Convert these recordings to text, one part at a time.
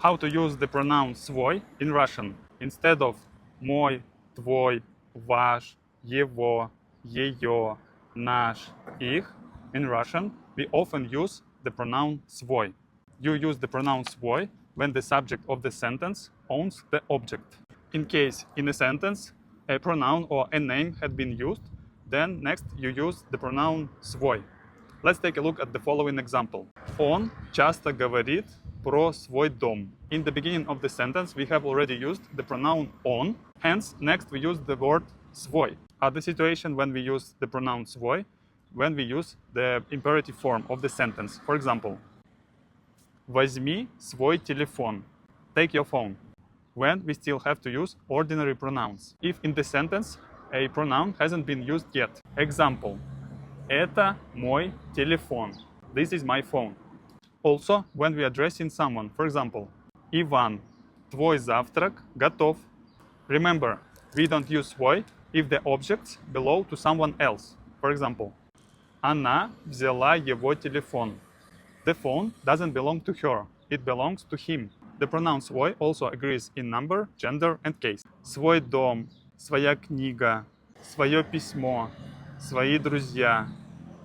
How to use the pronoun свой in Russian. Instead of мой, твой, ваш, его, ее, наш, их, in Russian, we often use the pronoun свой. You use the pronoun свой when the subject of the sentence owns the object. In case in a sentence a pronoun or a name had been used, then next you use the pronoun свой. Let's take a look at the following example. Он часто говорит про свой дом. In the beginning of the sentence we have already used the pronoun он, hence next we use the word свой. Other situation when we use the pronoun свой, when we use the imperative form of the sentence. For example, возьми свой телефон. Take your phone. When we still have to use ordinary pronouns. If in the sentence a pronoun hasn't been used yet. Example. Это мой телефон. This is my phone. Also, when we are addressing someone, for example, Иван, твой завтрак готов. Remember, we don't use свой if the objects belong to someone else. For example, она взяла его телефон. The phone doesn't belong to her, it belongs to him. The pronoun свой also agrees in number, gender, and case. Свой дом, своя книга, свое письмо, свои друзья,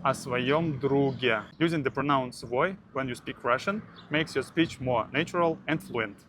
о своем друге. Using the pronoun свой when you speak Russian makes your speech more natural and fluent.